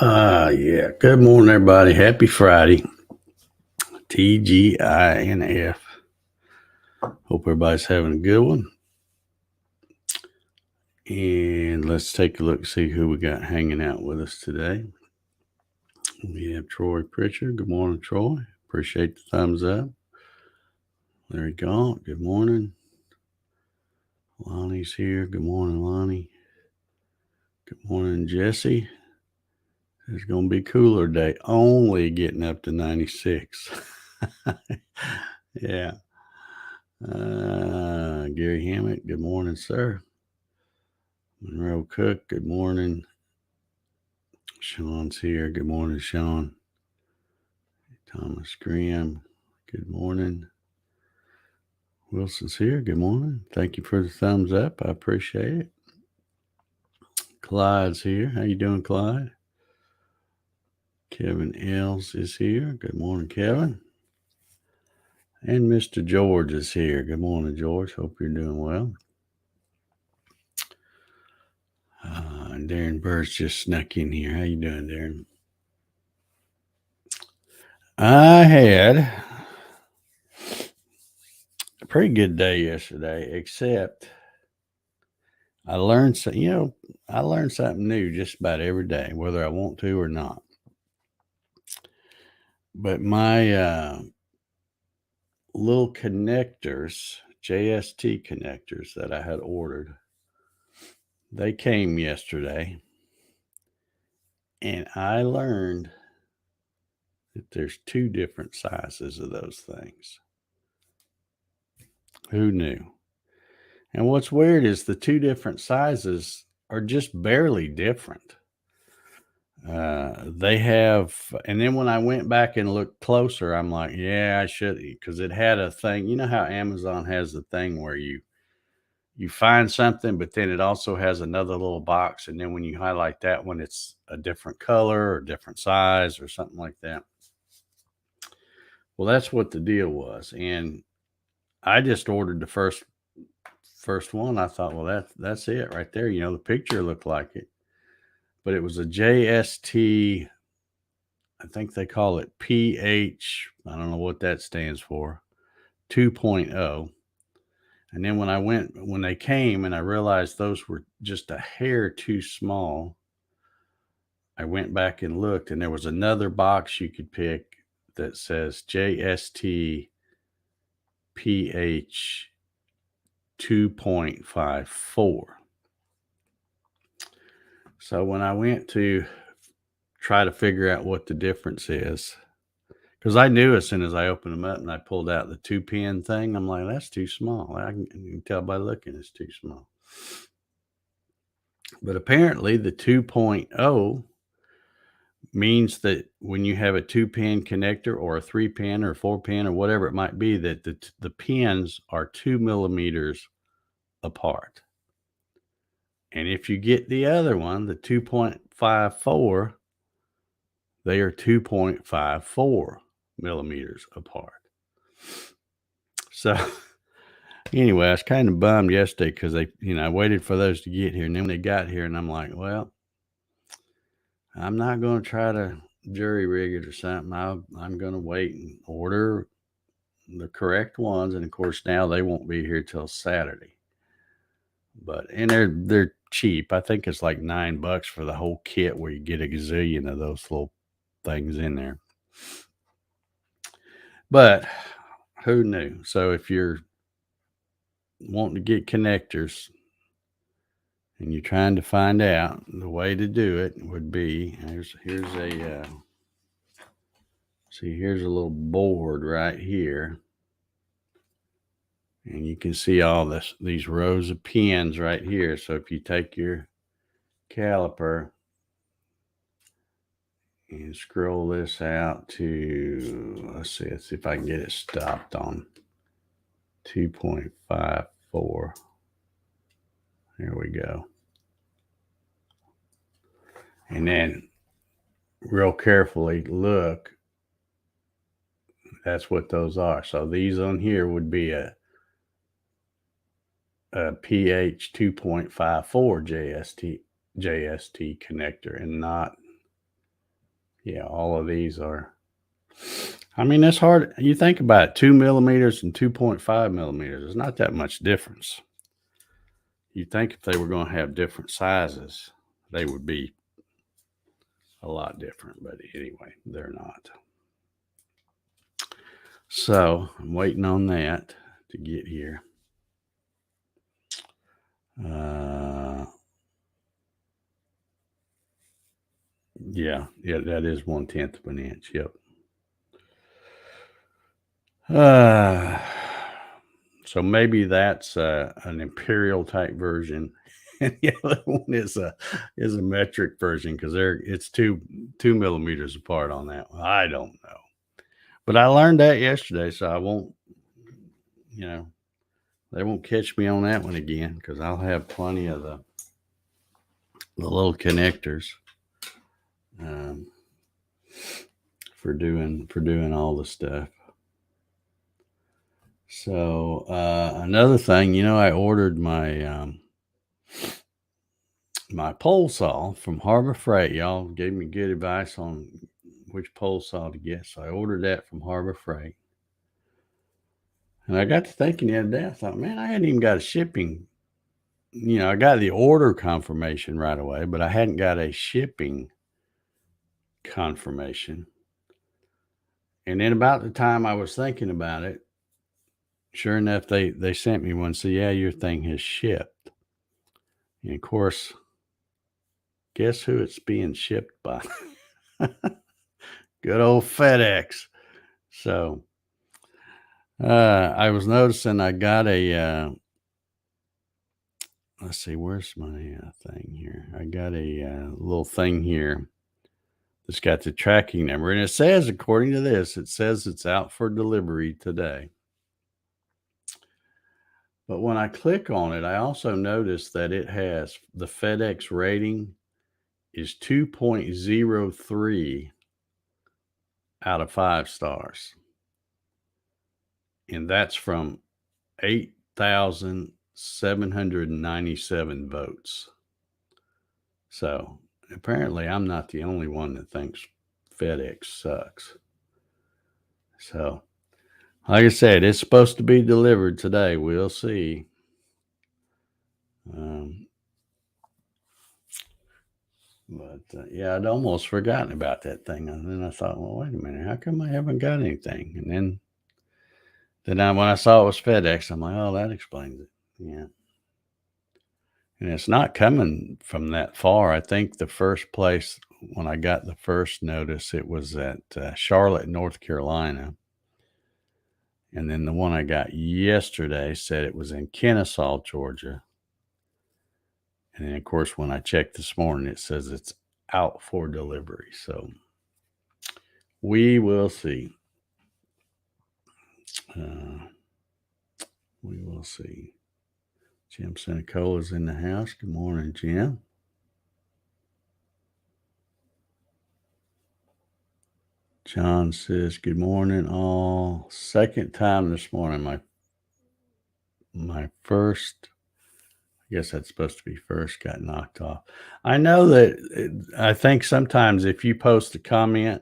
Yeah. Good morning, everybody. Happy Friday. TGINF. Hope everybody's having a good one. And let's take a look, see who we got hanging out with us today. We have Troy Pritchard. Good morning, Troy. Appreciate the thumbs up. Larry Gaunt. Good morning. Lonnie's here. Good morning, Lonnie. Good morning, Jesse. It's going to be a cooler day. Only getting up to 96. Yeah. Gary Hammett, good morning, sir. Monroe Cook, good morning. Sean's here. Good morning, Sean. Thomas Graham, good morning. Wilson's here. Good morning. Thank you for the thumbs up. I appreciate it. Clyde's here. How you doing, Clyde? Kevin Els is here. Good morning, Kevin. And Mr. George is here. Good morning, George. Hope you're doing well. And Darren Bird's just snuck in here. How you doing, Darren? I had a pretty good day yesterday, except I learned I learn something new just about every day, whether I want to or not. But my little connectors, JST connectors that I had ordered, they came yesterday, and I learned that there's two different sizes of those things. Who knew? And what's weird is the two different sizes are just barely different. They have, and then when I went back and looked closer, I'm like, yeah, I should, because it had a thing. You know how Amazon has the thing where you find something, but then it also has another little box, and then when you highlight that one, it's a different color or different size or something like that. Well, that's what the deal was, and I just ordered the first one. I thought, well, that's it right there. The picture looked like it, but it was a JST. I think they call it PH. I don't know what that stands for. 2.0. And then when they came and I realized those were just a hair too small, I went back and looked, and there was another box you could pick that says JST PH 2.54. So when I went to try to figure out what the difference is, because I knew as soon as I opened them up and I pulled out the 2-pin thing, I'm like, that's too small. You can tell by looking, it's too small. But apparently the 2.0 means that when you have a 2-pin connector or a 3-pin or 4-pin or whatever it might be, that the pins are 2 millimeters apart. And if you get the other one, the 2.54, they are 2.54 millimeters apart. So anyway, I was kind of bummed yesterday because I waited for those to get here, and then when they got here, and I'm like, well, I'm not going to try to jury rig it or something. I'm going to wait and order the correct ones, and of course now they won't be here till Saturday. And they're cheap. I think it's like $9 for the whole kit, where you get a gazillion of those little things in there. But who knew? So if you're wanting to get connectors and you're trying to find out, the way to do it would be, here's a little board right here, and you can see all these rows of pins right here. So if you take your caliper and scroll this out to, let's see if I can get it stopped on 2.54. There we go. And then real carefully look, that's what those are. So these on here would be a pH 2.54 JST connector, and not Yeah, all of these are. I mean, that's hard. You think about it, 2 millimeters and 2.5 millimeters. There's not that much difference. You'd think if they were going to have different sizes, they would be a lot different. But anyway, they're not. So I'm waiting on that to get here. Yeah, that is 1/10 of an inch. Yep. So maybe that's an imperial type version, and the other one is a metric version because it's 2 millimeters apart on that one. I don't know, but I learned that yesterday, so I won't. You know, they won't catch me on that one again because I'll have plenty of the little connectors for doing all the stuff. So another thing, I ordered my my pole saw from Harbor Freight. Y'all gave me good advice on which pole saw to get, so I ordered that from Harbor Freight. And I got to thinking the other day, I thought, man, I hadn't even got a shipping. I got the order confirmation right away, but I hadn't got a shipping confirmation. And then about the time I was thinking about it, sure enough, they sent me one. So yeah, your thing has shipped. And of course, guess who it's being shipped by? Good old FedEx. So I was noticing I got a let's see, where's my thing here? I got a little thing here that's got the tracking number, and it says, according to this, it says it's out for delivery today. But when I click on it, I also notice that it has the FedEx rating is 2.03 out of 5 stars. And that's from 8,797 votes. So apparently I'm not the only one that thinks FedEx sucks. So, like I said, it's supposed to be delivered today. We'll see. Yeah, I'd almost forgotten about that thing. And then I thought, well, wait a minute, how come I haven't got anything? And then when I saw it was FedEx, I'm like, oh, that explains it. Yeah. And it's not coming from that far. I think the first place when I got the first notice, it was at Charlotte, North Carolina. And then the one I got yesterday said it was in Kennesaw, Georgia. And then, of course, when I checked this morning, it says it's out for delivery. So we will see. We will see. Jim Senecola's in the house. Good morning, Jim. John says, good morning, all. Second time this morning. My first, I guess that's supposed to be first, got knocked off. I know that I think sometimes if you post a comment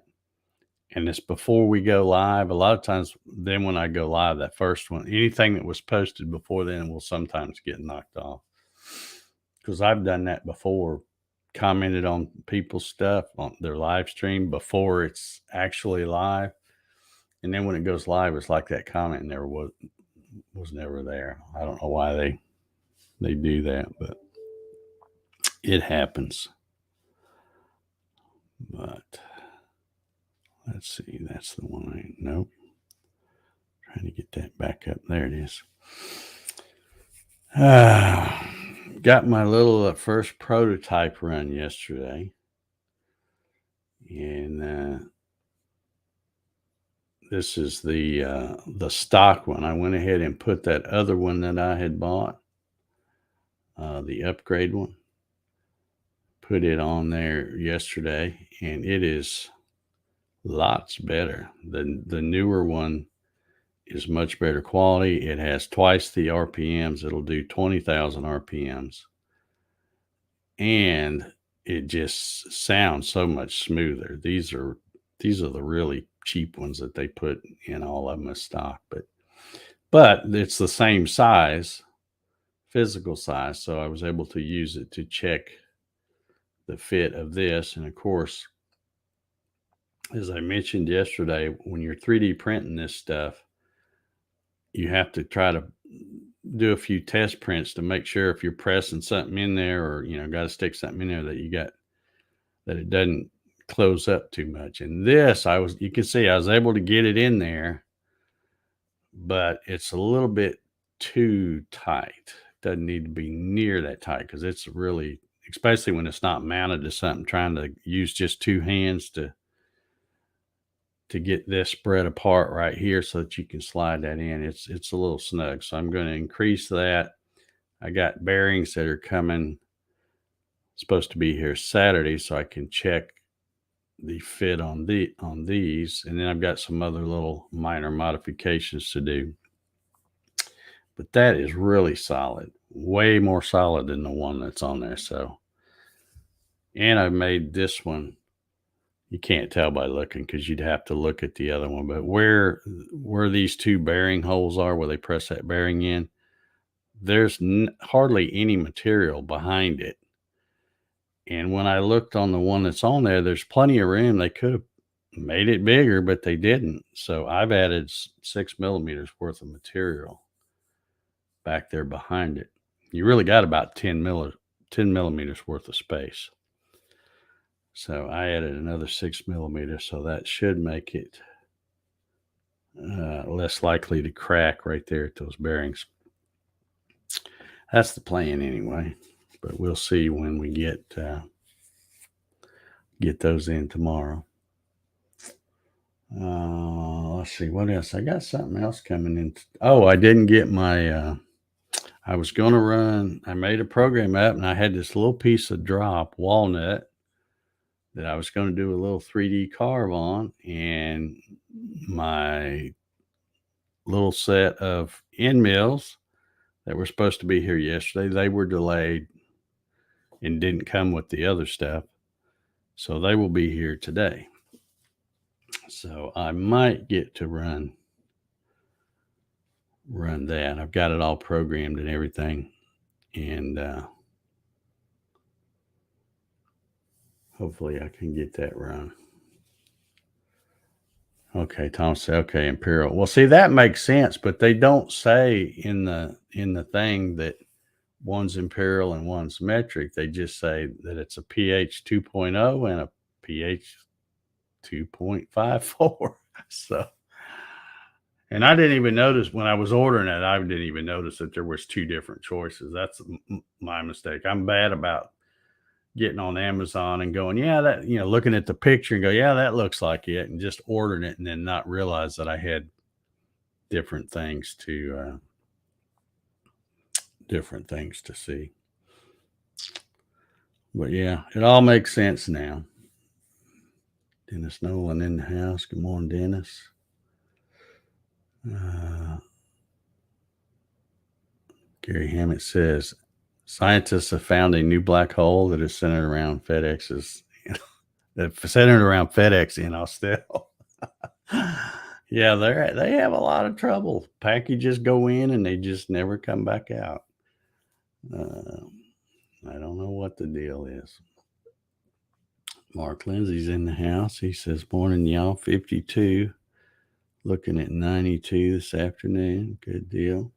and it's before we go live, a lot of times then when I go live, that first one, anything that was posted before then will sometimes get knocked off. Because I've done that before, commented on people's stuff on their live stream before it's actually live. And then when it goes live, it's like that comment never was never there. I don't know why they do that, but it happens. But let's see, that's the one nope. Trying to get that back up. There it is. Got my little first prototype run yesterday. And this is the stock one. I went ahead and put that other one that I had bought, the upgrade one, put it on there yesterday, and it is lots better. The newer one is much better quality. It has twice the RPMs. It'll do 20,000 RPMs. And it just sounds so much smoother. These are the really cheap ones that they put in all of them as stock, but it's the same size, physical size. So I was able to use it to check the fit of this. And of course, as I mentioned yesterday, when you're 3D printing this stuff, you have to try to do a few test prints to make sure if you're pressing something in there, or got to stick something in there, that it doesn't close up too much. And this, you can see I was able to get it in there, but it's a little bit too tight. Doesn't need to be near that tight, because it's really, especially when it's not mounted to something, trying to use just two hands to get this spread apart right here so that you can slide that in. It's a little snug. So I'm going to increase that. I got bearings that are coming, supposed to be here Saturday, so I can check the fit on these. And then I've got some other little minor modifications to do. But that is really solid, way more solid than the one that's on there. So, and I've made this one, you can't tell by looking, because you'd have to look at the other one, but where these two bearing holes are, where they press that bearing in, there's hardly any material behind it. And when I looked on the one that's on there, there's plenty of room. They could have made it bigger, but they didn't. So I've added 6 millimeters worth of material back there behind it. You really got about 10 millimeters worth of space. So I added another 6 millimeters, so that should make it less likely to crack right there at those bearings. That's the plan anyway, but we'll see when we get those in tomorrow. Let's see, what else? I got something else coming in. Oh, I didn't get my, I was going to run, I made a program up, and I had this little piece of drop walnut that I was going to do a little 3D carve on, and my little set of end mills that were supposed to be here yesterday, they were delayed and didn't come with the other stuff. So they will be here today. So I might get to run that. I've got it all programmed and everything. And hopefully I can get that run. Okay, Tom said, okay, Imperial. Well, see, that makes sense, but they don't say in the thing that one's Imperial and one's metric. They just say that it's a pH 2.0 and a pH 2.54. So, and I didn't even notice when I was ordering it, I didn't even notice that there was two different choices. That's my mistake. I'm bad about getting on Amazon and going, yeah, that, looking at the picture and go, yeah, that looks like it, and just ordering it and then not realize that I had different things to see. But yeah, it all makes sense now. Dennis Nolan in the house. Good morning, Dennis. Gary Hammett says, scientists have found a new black hole that is centered around FedEx's, centered around FedEx in Austell. Yeah, they have a lot of trouble. Packages go in and they just never come back out. I don't know what the deal is. Mark Lindsay's in the house. He says, morning, y'all, 52. Looking at 92 this afternoon. Good deal.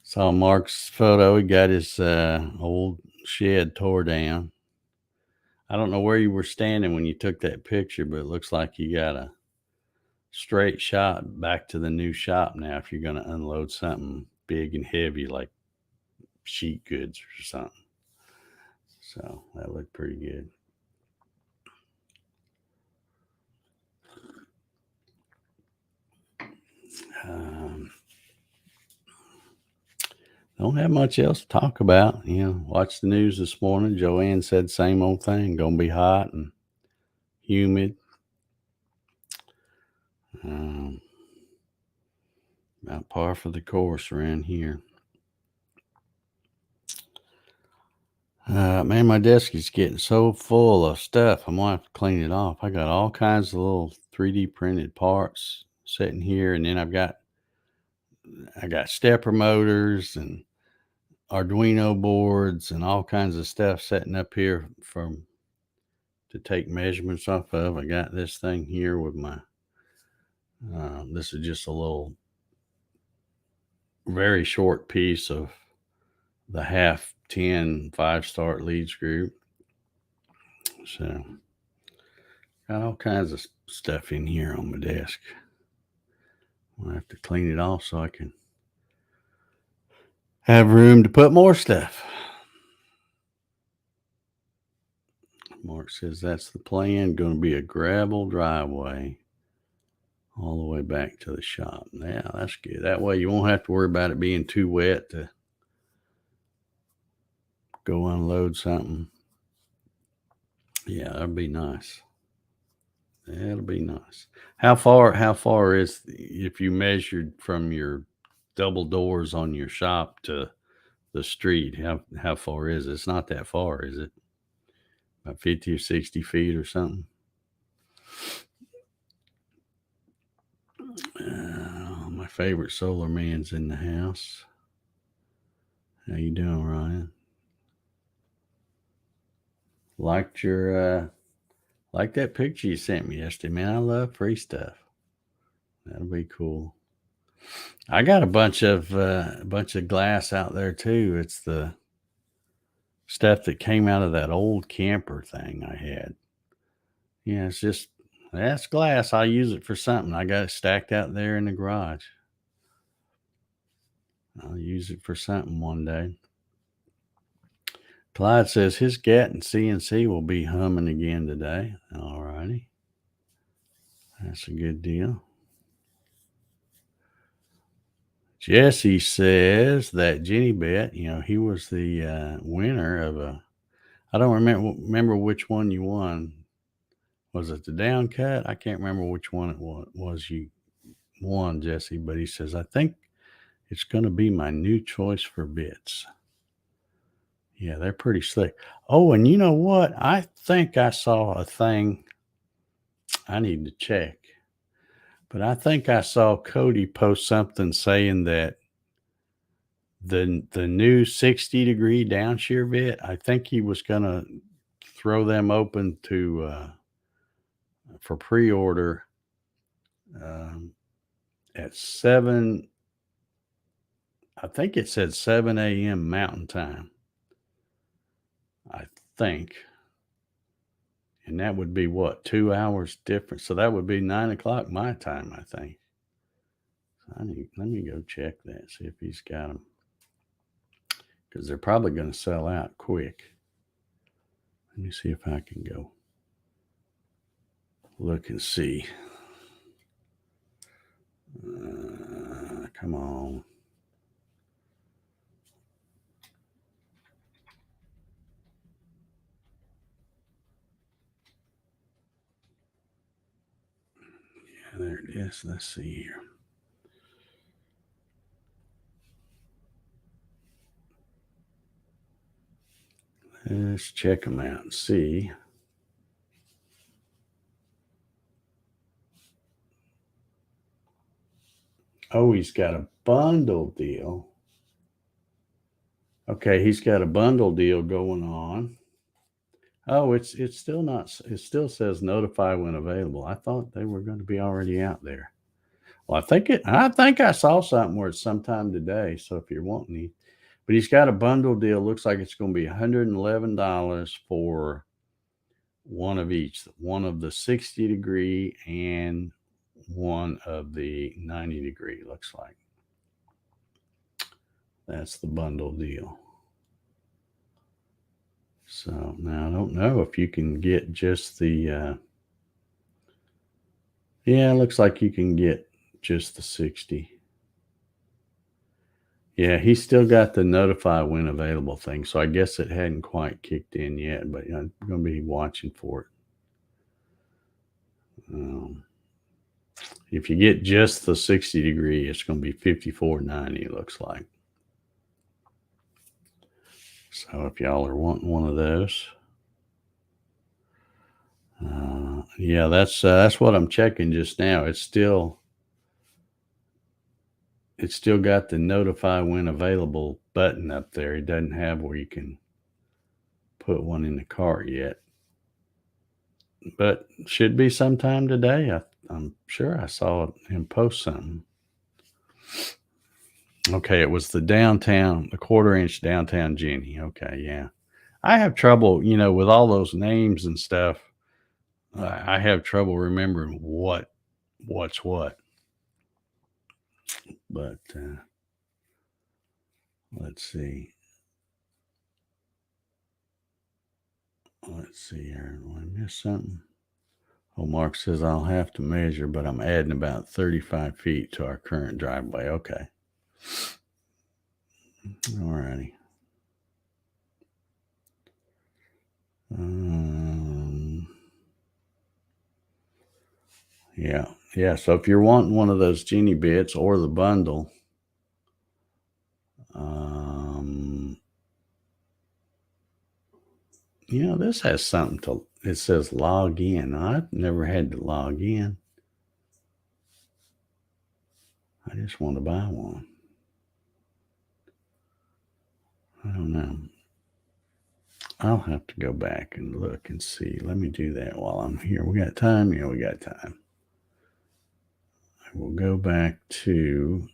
Saw Mark's photo. He got his old shed tore down. I don't know where you were standing when you took that picture, but it looks like you got a straight shot back to the new shop now if you're going to unload something big and heavy like sheet goods or something. So that looked pretty good. Don't have much else to talk about. Watched the news this morning. Joanne said same old thing. Gonna be hot and humid. About par for the course around here. Man, my desk is getting so full of stuff. I'm gonna have to clean it off. I got all kinds of little 3D printed parts sitting here, and then I got stepper motors and Arduino boards and all kinds of stuff setting up here from to take measurements off of. I got this thing here with my. This is just a little, very short piece of the half 10 5-start lead screw. So got all kinds of stuff in here on my desk. I'll have to clean it off so I can have room to put more stuff. Mark says that's the plan. Going to be a gravel driveway all the way back to the shop. Yeah, that's good. That way you won't have to worry about it being too wet to go unload something. Yeah, that'd be nice. That'll be nice. How far is, if you measured from your double doors on your shop to the street, how far is it? It's not that far, is it? About 50 or 60 feet or something. My favorite solar man's in the house. How you doing, Ryan? Liked your like that picture you sent me yesterday, man. I love free stuff. That'll be cool. I got a bunch of glass out there too. It's the stuff that came out of that old camper thing I had. Yeah, it's just, that's glass. I'll use it for something. I got it stacked out there in the garage. I'll use it for something one day. Clyde says his Gatton CNC will be humming again today. All righty. That's a good deal. Jesse says that Jenny bet, he was the winner of I don't remember which one you won. Was it the down cut? I can't remember which one it was you won, Jesse, but he says, I think it's going to be my new choice for bits. Yeah, they're pretty slick. Oh, and you know what? I think I saw a thing. I need to check. But I think I saw Cody post something saying that the new 60-degree downshear bit, I think he was going to throw them open to for pre-order at 7. I think it said 7 a.m. Mountain Time. I think. And that would be what, 2 hours different? So that would be 9 o'clock my time, I think. Let me go check that, see if he's got them. Because they're probably going to sell out quick. Let me see if I can go look and see. Come on. Yeah, there it is. Let's see here. Let's check them out and see. Oh, he's got a bundle deal. Okay, he's got a bundle deal going on. Oh, it's still not. It still says notify when available. I thought they were going to be already out there. Well, I think I saw something where it's sometime today. So if you're wanting it, but he's got a bundle deal. Looks like it's going to be $111 for one of each. One of the 60-degree and one of the 90-degree. Looks like that's the bundle deal. So now I don't know if you can get just the. Yeah, it looks like you can get just the 60. Yeah, he's still got the notify when available thing. So I guess it hadn't quite kicked in yet, but I'm going to be watching for it. If you get just the 60-degree, it's going to be $54.90, it looks like. So if y'all are wanting one of those, yeah, that's what I'm checking just now. It's still got the notify when available button up there. It doesn't have where you can put one in the cart yet, but should be sometime today. I'm sure I saw him post something. Okay, it was the 1/4 inch downtown Jenny. Okay, yeah. I have trouble, with all those names and stuff. I have trouble remembering what's what. But let's see. Let's see here. Did I miss something? Oh, Mark says I'll have to measure, but I'm adding about 35 feet to our current driveway. Okay. All righty. Yeah. Yeah. So if you're wanting one of those Genie bits or the bundle, this has something it says log in. I've never had to log in. I just want to buy one. I don't know. I'll have to go back and look and see. Let me do that while I'm here. We got time? Yeah, we got time. I will go back to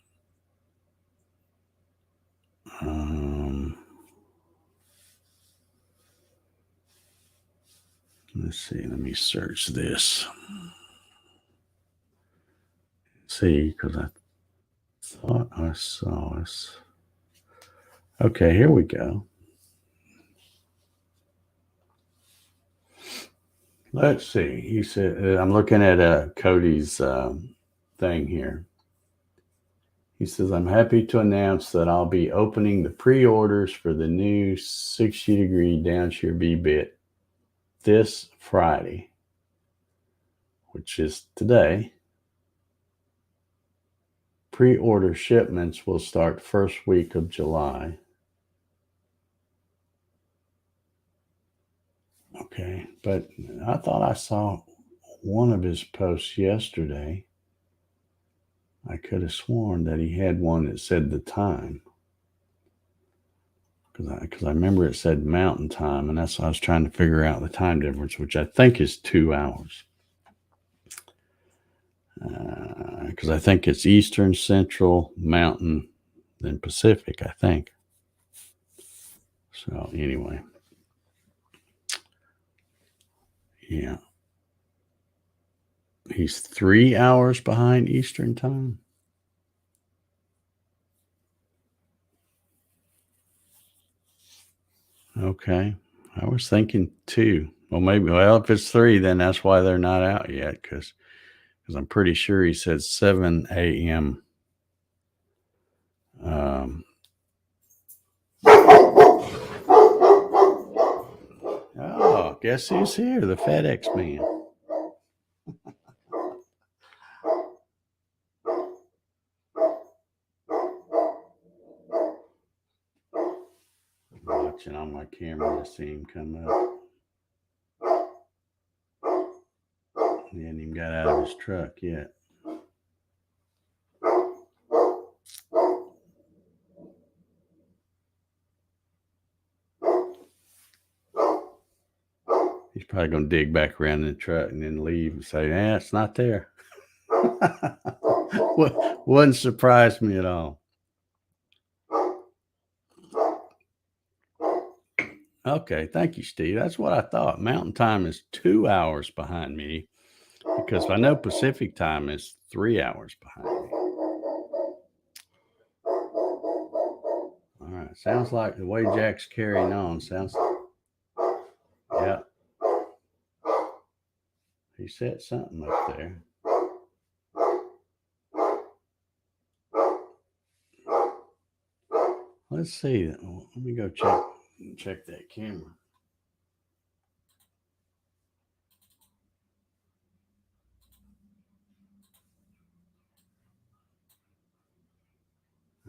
let's see. Let me search this. See, because I thought I saw us. Okay, here we go. Let's see. He said, I'm looking at Cody's thing here. He says, I'm happy to announce that I'll be opening the pre-orders for the new 60-degree downshear B-bit this Friday, which is today. Pre-order shipments will start first week of July. Okay, but I thought I saw one of his posts yesterday. I could have sworn that he had one that said the time. Because I remember it said mountain time, and that's why I was trying to figure out the time difference, which I think is 2 hours. Because I think it's Eastern, Central, Mountain, then Pacific, I think. So anyway. Yeah. He's 3 hours behind Eastern time. Okay. I was thinking 2. Well, if it's 3, then that's why they're not out yet, because I'm pretty sure he said 7 a.m. Oh, guess who's here? The FedEx man. I'm watching on my camera to see him come up. He hadn't even got out of his truck yet. He's probably going to dig back around in the truck and then leave and say, it's not there. Wouldn't surprise me at all. Okay, thank you, Steve. That's what I thought. Mountain time is 2 hours behind me, because I know Pacific time is 3 hours behind me. All right, sounds like the way Jack's carrying on sounds. Yeah. He set something up there. Let's see. Let me go check that camera.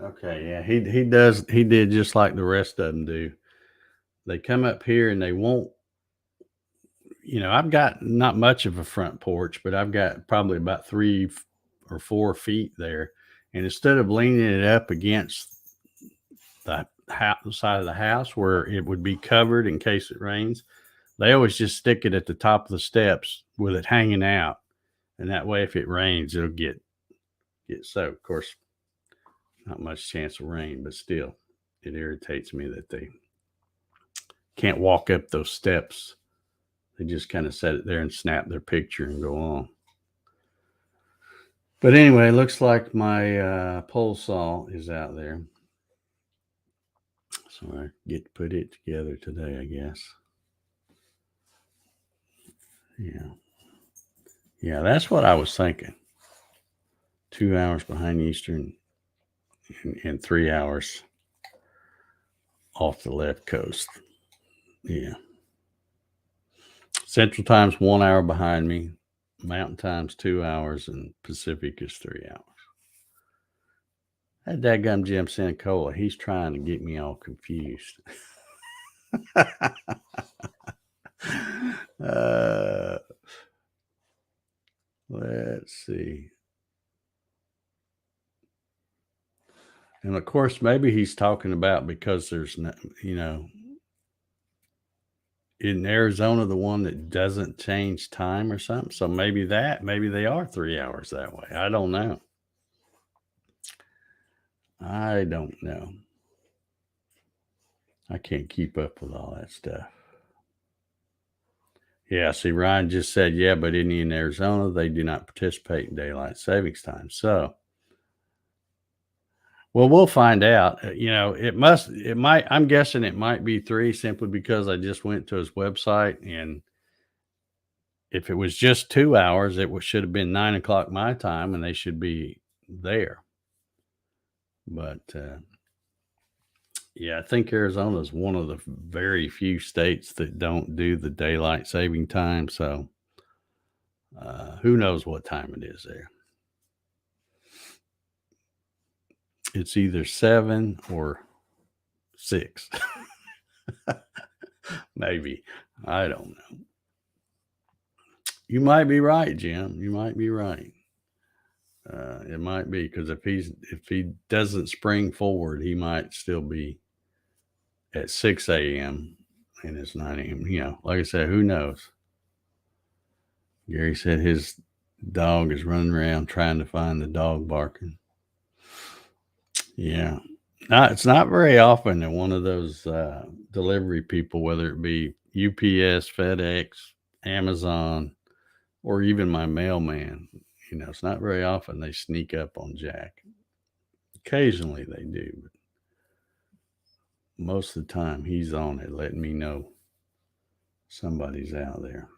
Okay, yeah, he did just like the rest of them do. they come up here and they won't, I've got not much of a front porch, but I've got probably about 3 or 4 feet there. And instead of leaning it up against the side of the house where it would be covered in case it rains, they always just stick it at the top of the steps with it hanging out. And that way, if it rains, it'll get soaked. Of course, not much chance of rain, but still, it irritates me that they can't walk up those steps. They just kind of set it there and snap their picture and go on. But anyway, it looks like my pole saw is out there. So I get to put it together today, I guess. Yeah. Yeah, that's what I was thinking. 2 hours behind Eastern and 3 hours off the left coast. Yeah. Central Time's 1 hour behind me. Mountain Time's 2 hours, and Pacific is 3 hours. That dadgum Jim Senicola, he's trying to get me all confused. Let's see. And of course, maybe he's talking about because there's no, in Arizona, the one that doesn't change time or something. So maybe they are 3 hours that way. I don't know. I can't keep up with all that stuff. Yeah, see, Ryan just said, yeah, but in Arizona, they do not participate in daylight savings time. So, well, we'll find out. I'm guessing it might be 3 simply because I just went to his website, and if it was just 2 hours, it should have been 9 o'clock my time, and they should be there. But yeah, I think Arizona is one of the very few states that don't do the daylight saving time. So who knows what time it is there? It's either 7 or 6. Maybe. I don't know. You might be right, Jim. You might be right. It might be because if he doesn't spring forward, he might still be at 6 a.m. and it's 9 a.m. Like I said, who knows? Gary said his dog is running around trying to find the dog barking. Yeah. It's not very often that one of those delivery people, whether it be UPS, FedEx, Amazon, or even my mailman, it's not very often they sneak up on Jack. Occasionally they do, but most of the time he's on it, letting me know somebody's out there.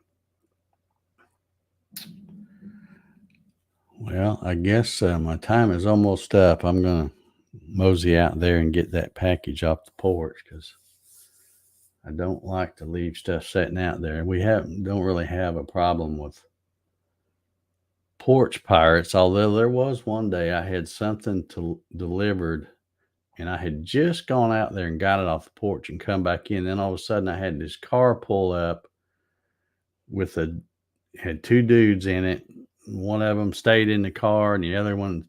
Well, I guess my time is almost up. I'm going to mosey out there and get that package off the porch because I don't like to leave stuff sitting out there. We don't really have a problem with porch pirates, although there was one day I had something delivered, and I had just gone out there and got it off the porch and come back in. Then all of a sudden I had this car pull up had 2 dudes in it. One of them stayed in the car and the other one,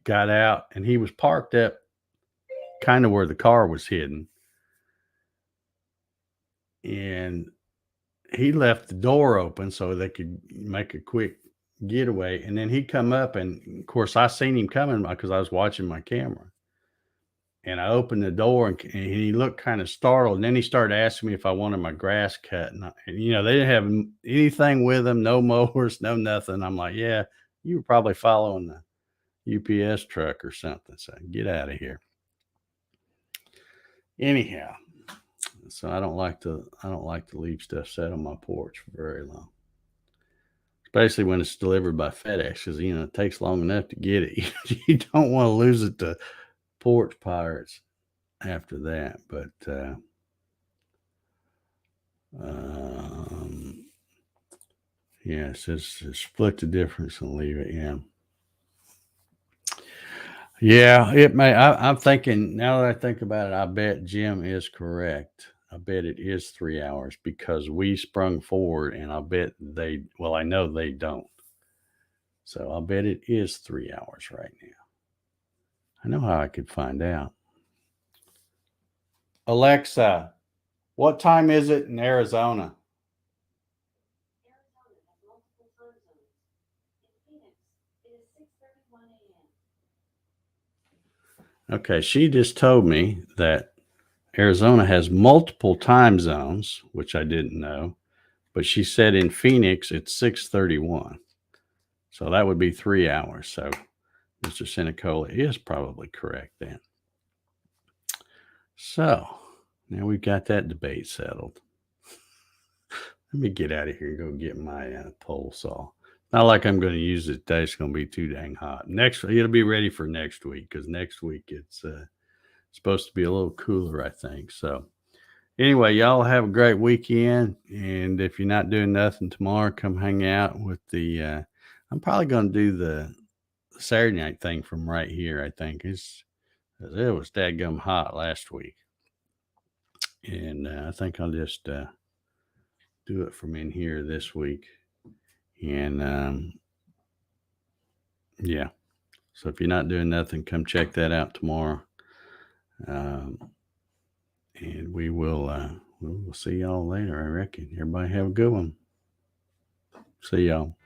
got out, and he was parked up kind of where the car was hidden. And he left the door open so they could make a quick getaway. And then he'd come up, and of course I seen him coming because I was watching my camera. And I opened the door, and he looked kind of startled. And then he started asking me if I wanted my grass cut. And they didn't have anything with them, no mowers, no nothing. I'm like, yeah, you were probably following the UPS truck or something. So get out of here. Anyhow, so I don't like to leave stuff set on my porch for very long, especially when it's delivered by FedEx, because it takes long enough to get it. You don't want to lose it to porch pirates after that. But yeah, it says split the difference and leave it. Yeah, it may. I'm thinking, now that I think about it, I bet Jim is correct. I bet it is 3 hours because we sprung forward, and I bet I know they don't. So I'll bet it is 3 hours right now. I know how I could find out. Alexa, what time is it in Arizona? Okay, she just told me that Arizona has multiple time zones, which I didn't know, but she said in Phoenix it's 6:31. So that would be 3 hours. So Mr. Sinicola is probably correct then. So now we've got that debate settled. Let me get out of here and go get my pole saw. Not like I'm going to use it today. It's going to be too dang hot. It'll be ready for next week because next week it's supposed to be a little cooler, I think. So anyway, y'all have a great weekend. And if you're not doing nothing tomorrow, come hang out with the. I'm probably going to do the Saturday night thing from right here. I think it was dadgum hot last week, and I think I'll just do it from in here this week. And yeah, so if you're not doing nothing, come check that out tomorrow. And we'll see y'all later, I reckon. Everybody have a good one. See y'all.